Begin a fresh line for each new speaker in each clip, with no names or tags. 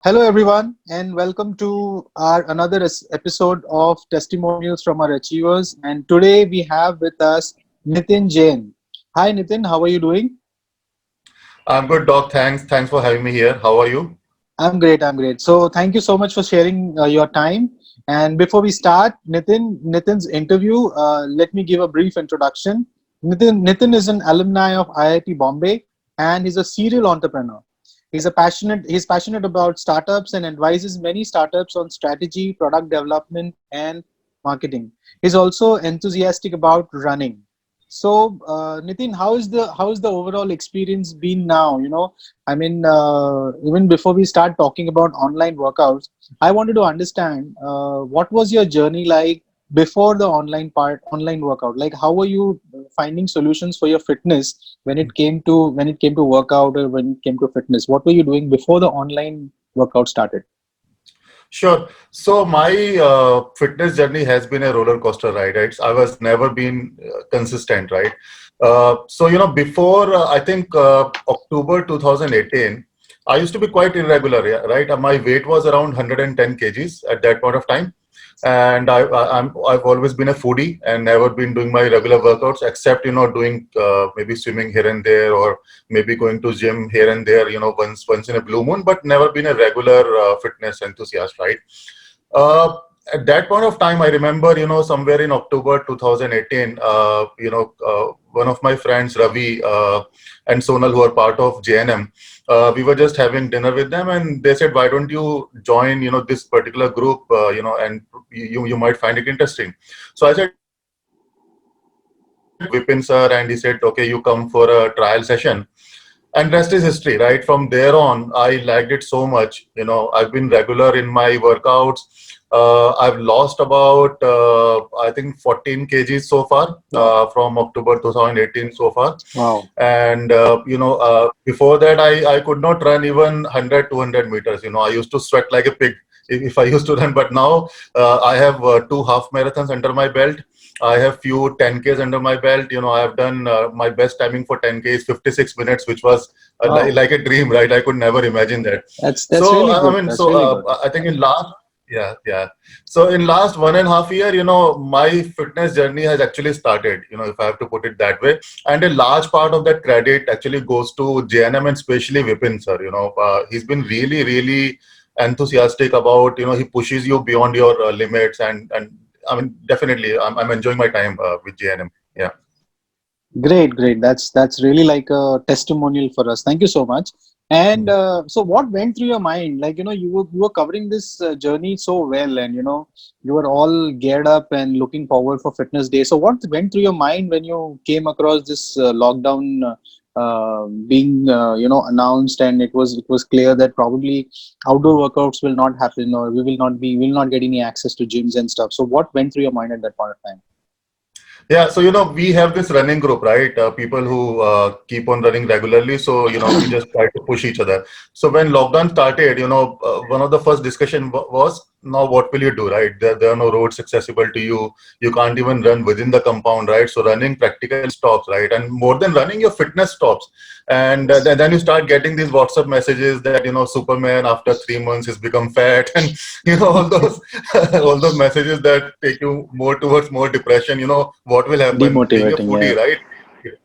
Hello, everyone, and welcome to our another episode of Testimonials from our Achievers. And today we have with us Nitin Jain. Hi, Nitin. How are you doing?
I'm good, Doc. Thanks for having me here. How are you?
I'm great. I'm great. So, thank you so much for sharing your time. And before we start, Nitin's interview, let me give a brief introduction. Nitin is an alumni of IIT Bombay, and he's a serial entrepreneur. He's passionate about startups and advises many startups on strategy, product development, and marketing. He's also enthusiastic about running. So, Nitin, how is the overall experience been now? Even before we start talking about online workouts, I wanted to understand what was your journey like before the online workout. Like, how were you finding solutions for your fitness when it came to workout or when it came to fitness? What were you doing before the online workout started?
Sure. So my fitness journey has been a roller coaster ride. Right? I was never been consistent, right? Before I think October 2018, I used to be quite irregular, yeah, right? My weight was around 110 kgs at that point of time, and I've always been a foodie and never been doing my regular workouts except doing maybe swimming here and there or maybe going to gym here and there, once in a blue moon, but never been a regular fitness enthusiast, right? Uh, at that point of time, I remember, somewhere in October 2018, one of my friends, Ravi and Sonal, who are part of JNM, we were just having dinner with them, and they said, "Why don't you join, this particular group, and you might find it interesting." So I said, Vipin sir, and he said, "Okay, you come for a trial session." And rest is history, right? From there on, I liked it so much. I've been regular in my workouts. I've lost about I think 14 kgs so far
Wow.
from October 2018 so far.
Wow.
And before that, I could not run even 100 200 meters. I used to sweat like a pig if I used to run. But now I have two half marathons under my belt. I have few 10Ks under my belt. I have done my best timing for 10K is 56 minutes, which was
Wow.
like a dream, right? I could never imagine that.
That's
So
really
I
good.
mean,
That's
so
really good.
I think in last, yeah, yeah. So in last 1.5 year, my fitness journey has actually started. If I have to put it that way, and a large part of that credit actually goes to JNM and especially Vipin sir. He's been really, really enthusiastic about. He pushes you beyond your limits, and I mean, definitely, I'm enjoying my time with JNM. Yeah.
Great, great. That's really like a testimonial for us. Thank you so much. And so, what went through your mind? Like, you were covering this journey so well, and you were all geared up and looking forward for Fitness Day. So, what went through your mind when you came across this lockdown being, announced, and it was clear that probably outdoor workouts will not happen, or we will not get any access to gyms and stuff. So, what went through your mind at that point of time?
Yeah, so we have this running group, right? People who keep on running regularly. So we just try to push each other. So when lockdown started, one of the first discussion was, now what will you do, right? There are no roads accessible to you. You can't even run within the compound, right? So running practically stops, right? And more than running, your fitness stops. And then you start getting these WhatsApp messages that Superman after 3 months has become fat, and all those all those messages that take you more towards more depression. What will happen being a
Demotivating, yeah.
foodie, right?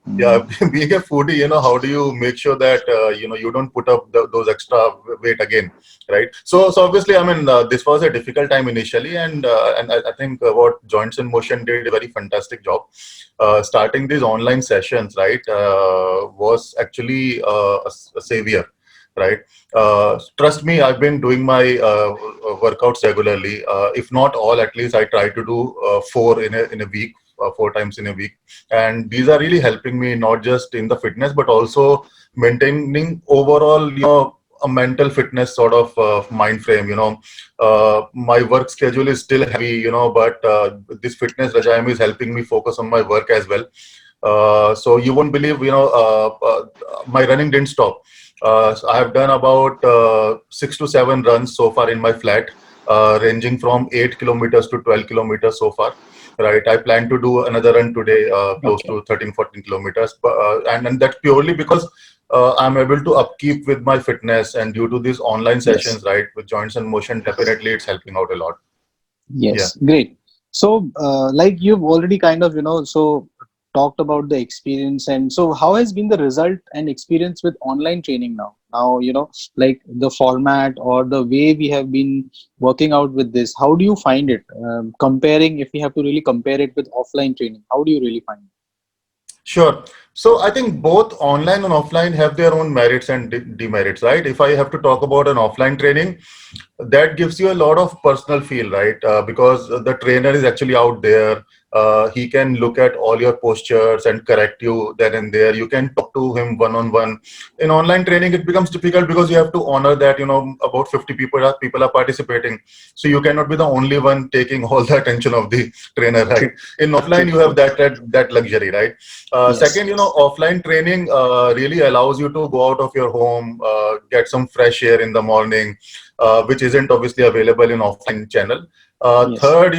Yeah,
Mm.
being a foodie, how do you make sure that you don't put up those extra weight again, right? So obviously, I mean, this was a difficult time initially, and I think what Joints in Motion did a very fantastic job. Starting these online sessions, right, was actually a savior, right? Trust me, I've been doing my workouts regularly. If not all, at least I try to do four in a week, 4 times in a week, and these are really helping me not just in the fitness but also maintaining overall, a mental fitness sort of mind frame. My work schedule is still heavy, but this fitness regime is helping me focus on my work as well. So you won't believe, my running didn't stop. So I have done about 6 to 7 runs so far in my flat, ranging from 8 kilometers to 12 kilometers so far. Right, I plan to do another run today, close
Okay.
to 13, 14 kilometers, and that's purely because I'm able to upkeep with my fitness, and due to these online
Yes.
sessions, right, with Joints and Motion, definitely it's helping out a lot. Yeah.
Yes, great. So, like you've already kind of, so talked about the experience, and so how has been the result and experience with online training now? Now, like the format or the way we have been working out with this, how do you find it? Comparing, if we have to really compare it with offline training, how do you really find it?
Sure. So I think both online and offline have their own merits and demerits, right? If I have to talk about an offline training, that gives you a lot of personal feel, right? Because the trainer is actually out there. He can look at all your postures and correct you then and there. You can talk to him one on one. In online training, it becomes difficult because you have to honor that, about 50 people are participating. So you cannot be the only one taking all the attention of the trainer, right?
True,
In offline,
true,
you have
true.
that luxury, right?
Yes,
Second, offline training really allows you to go out of your home, get some fresh air in the morning, which isn't obviously available in offline channel.
yes,
Third,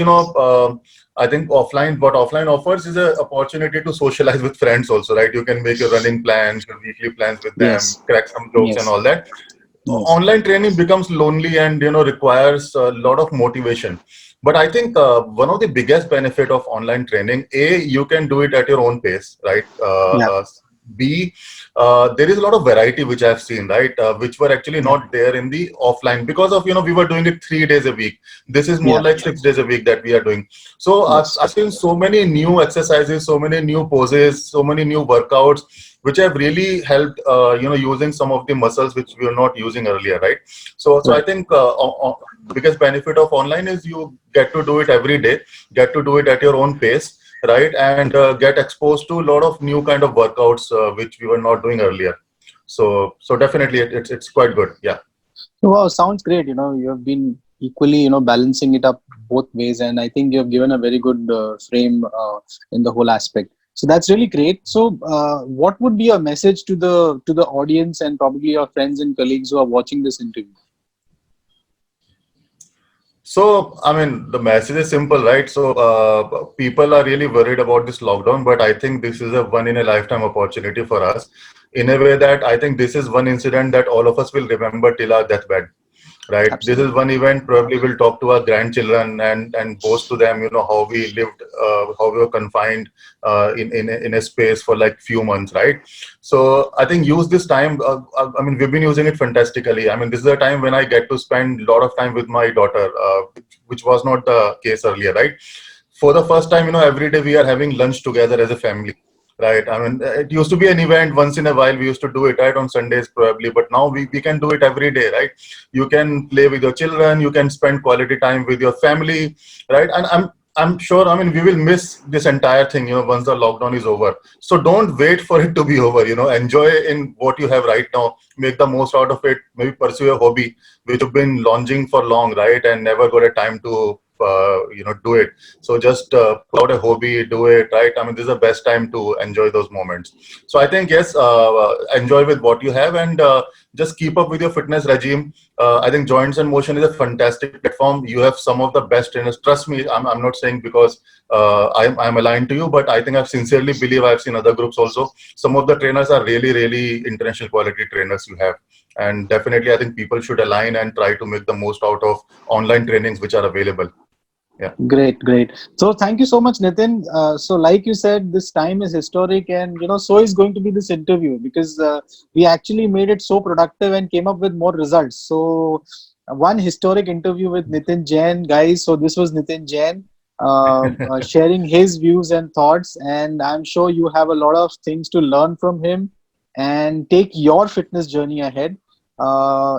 I think what offline offers is an opportunity to socialize with friends also, right? You can make your running plans, your weekly plans with them,
yes,
crack some jokes and
yes,
all that.
yes.
Online training becomes lonely and requires a lot of motivation. But I think one of the biggest benefit of online training, a, you can do it at your own pace, right?
Yeah,
B, there is a lot of variety which I've seen, right, which were actually
yeah,
not there in the offline, because of we were doing it 3 days a week. This is more
yeah,
like 6 days a week that we are doing. So
yes,
I've seen so many new exercises, so many new poses, so many new workouts which have really helped using some of the muscles which we were not using earlier, right? So I
right.
think biggest benefit of online is you get to do it every day, get to do it at your own pace, right? And get exposed to a lot of new kind of workouts which we were not doing earlier. So definitely it's quite good. Yeah.
Wow, sounds great. You have been equally, balancing it up both ways, and I think you have given a very good frame in the whole aspect. So that's really great. So, what would be your message to the audience and probably your friends and colleagues who are watching this interview?
So, I mean, the message is simple, right? So, people are really worried about this lockdown, but I think this is a one in a lifetime opportunity for us, in a way that I think this is one incident that all of us will remember till our deathbed, right? This is
Absolutely.
one event probably we'll talk to our grandchildren and boast to them, how we lived, how we were confined in a space for like few months, right? So I think use this time. I mean, we've been using it fantastically. I mean, this is a time when I get to spend a lot of time with my daughter, which was not the case earlier, right? For the first time, every day we are having lunch together as a family. Right. I mean, it used to be an event once in a while. We used to do it right on Sundays probably, but now we can do it every day, right? You can play with your children, you can spend quality time with your family, right? And I'm sure, I mean, we will miss this entire thing, once the lockdown is over. So don't wait for it to be over, enjoy in what you have right now, make the most out of it, maybe pursue a hobby which you've been launching for long, right? And never got a time to, do it. So just pull out a hobby, do it, right? I mean, this is the best time to enjoy those moments. So I think, yes, enjoy with what you have, and just keep up with your fitness regime. I think Joints and Motion is a fantastic platform. You have some of the best trainers. Trust me, I'm not saying because I'm aligned to you, but I think I sincerely believe I've seen other groups also. Some of the trainers are really, really international quality trainers you have. And definitely, I think people should align and try to make the most out of online trainings which are available. Yeah.
Great, great. So thank you so much, Nitin. So like you said, this time is historic, and so is going to be this interview because we actually made it so productive and came up with more results. So one historic interview with Nitin Jain, guys. So this was Nitin Jain sharing his views and thoughts, and I'm sure you have a lot of things to learn from him and take your fitness journey ahead.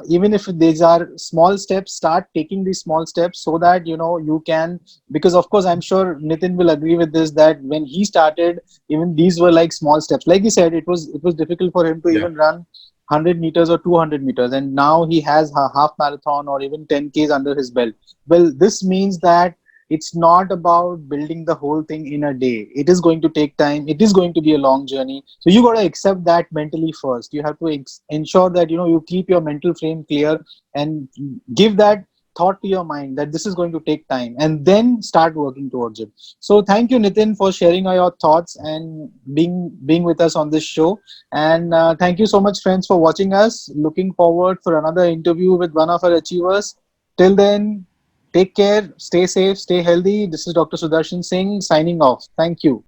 Even if these are small steps, start taking these small steps so that you can, because of course I'm sure Nitin will agree with this, that when he started, even these were like small steps. Like he said, it was difficult for him to
Yeah.
even run 100 meters or 200 meters, and now he has a half marathon or even 10Ks under his belt. Well, this means that it's not about building the whole thing in a day. It is going to take time. It is going to be a long journey. So you got to accept that mentally first. You have to ensure that you keep your mental frame clear and give that thought to your mind that this is going to take time, and then start working towards it. So thank you, Nitin, for sharing all your thoughts and being with us on this show. And thank you so much, friends, for watching us. Looking forward for another interview with one of our achievers. Till then, take care, stay safe, stay healthy. This is Dr. Sudarshan Singh signing off. Thank you.